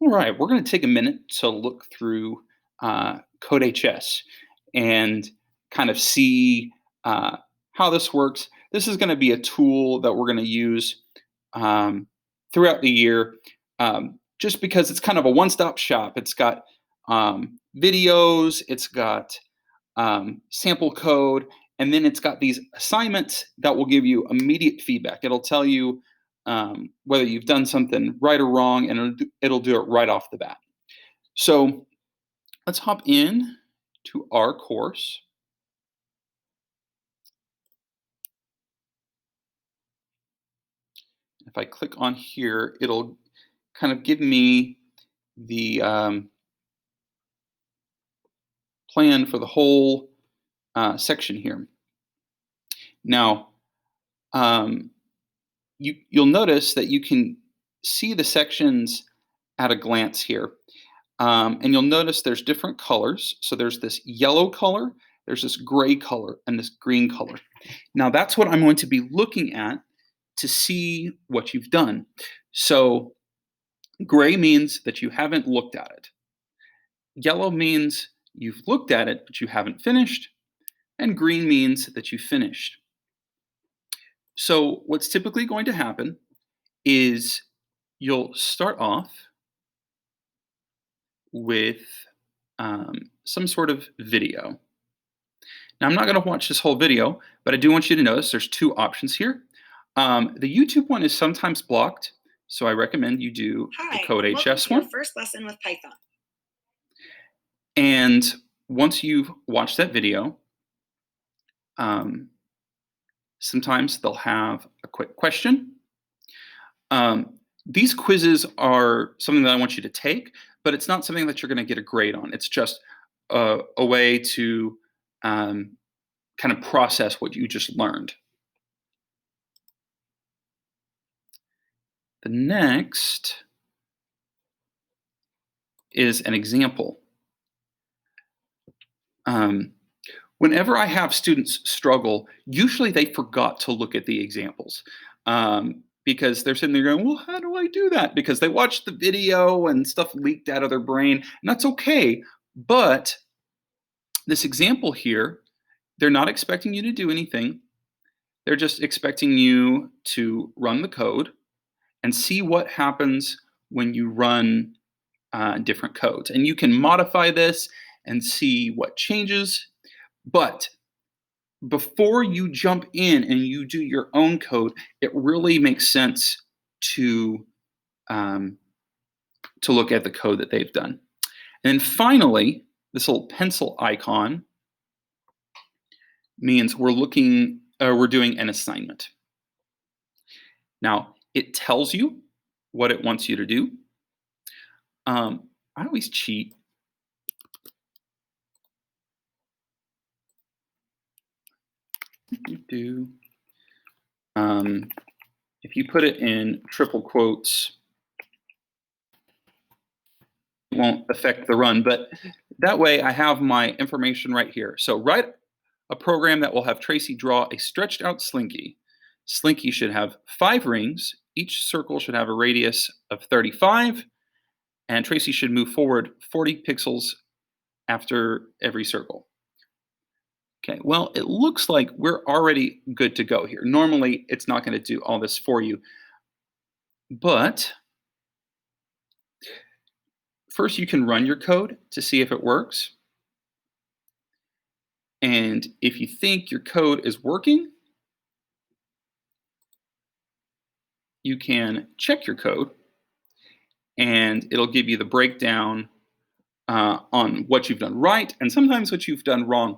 All right, we're going to take a minute to look through CodeHS and kind of see how this works. This is going to be a tool that we're going to use um, throughout the year, just because it's kind of a one-stop shop. It's got videos, it's got sample code, and then it's got these assignments that will give you immediate feedback. It'll tell you whether you've done something right or wrong, and it'll do it right off the bat. So let's hop in to our course. If I click on here, it'll kind of give me the plan for the whole section here. Now, you'll notice that you can see the sections at a glance here. And you'll notice there's different colors. So there's this yellow color, there's this gray color, and this green color. Now that's what I'm going to be looking at to see what you've done. So gray means that you haven't looked at it. Yellow means you've looked at it, but you haven't finished. And green means that you finished. So what's typically going to happen is you'll start off with some sort of video. Now, I'm not going to watch this whole video, but I do want you to notice there's two options here. The YouTube one is sometimes blocked, so I recommend you do the CodeHS one. Your first lesson with Python. And once you've watched that video, sometimes they'll have a quick question. These quizzes are something that I want you to take, but it's not something that you're going to get a grade on. It's just a way to kind of process what you just learned. The next is an example. Whenever I have students struggle, usually they forgot to look at the examples. Because they're sitting there going, well, how do I do that? Because they watched the video and stuff leaked out of their brain, and that's okay. But this example here, they're not expecting you to do anything. They're just expecting you to run the code and see what happens when you run different codes. And you can modify this and see what changes. But before you jump in and you do your own code, it really makes sense to look at the code that they've done. And then finally, this little pencil icon means we're doing an assignment. Now, it tells you what it wants you to do. I always cheat. If you put it in triple quotes, it won't affect the run, but that way I have my information right here. So write a program that will have Tracy draw a stretched out slinky. Slinky should have 5 rings. Each circle should have a radius of 35, and Tracy should move forward 40 pixels after every circle. Okay, well, it looks like we're already good to go here. Normally, it's not going to do all this for you. But first, you can run your code to see if it works. And if you think your code is working, you can check your code, and it'll give you the breakdown on what you've done right and sometimes what you've done wrong.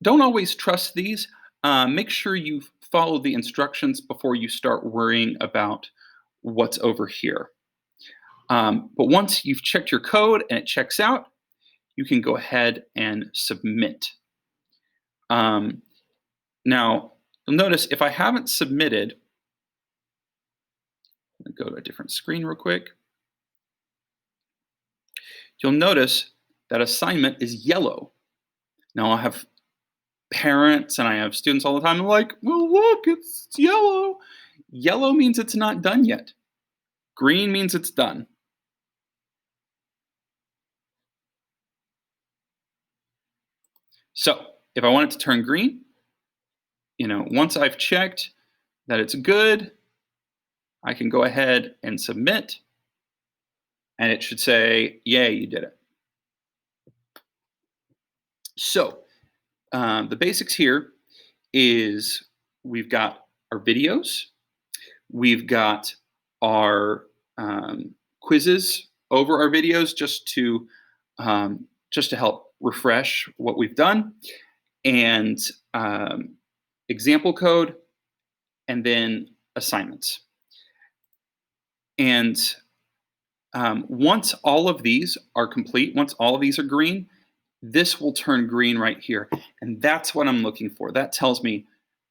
Don't always trust these. Make sure you follow the instructions before you start worrying about what's over here. But once you've checked your code and it checks out, you can go ahead and submit. Now, you'll notice if I haven't submitted, I'm going to go to a different screen real quick. You'll notice that assignment is yellow. Now, I have parents and I have students all the time. I'm like, well, look, it's yellow. Yellow means it's not done yet. Green means it's done. So if I want it to turn green, once I've checked that it's good, I can go ahead and submit, and it should say, yay, you did it. So the basics here is we've got our videos, we've got our quizzes over our videos just to help refresh what we've done, and example code, and then assignments. And once all of these are complete, once all of these are green, this will turn green right here. And that's what I'm looking for. That tells me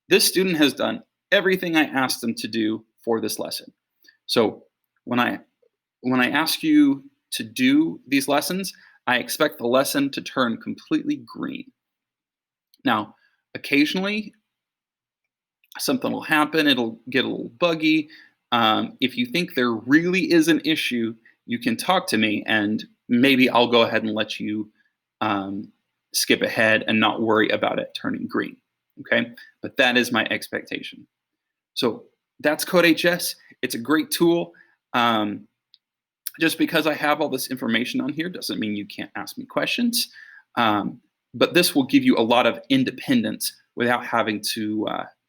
this student has done everything I asked them to do for this lesson. So when I ask you to do these lessons, I expect the lesson to turn completely green. Now, occasionally something will happen. It'll get a little buggy. If you think there really is an issue, you can talk to me, and maybe I'll go ahead and let you skip ahead and not worry about it turning green. Okay, but that is my expectation. So that's CodeHS. It's a great tool. Just because I have all this information on here doesn't mean you can't ask me questions. But this will give you a lot of independence without having to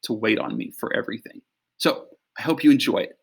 wait on me for everything. So I hope you enjoy it.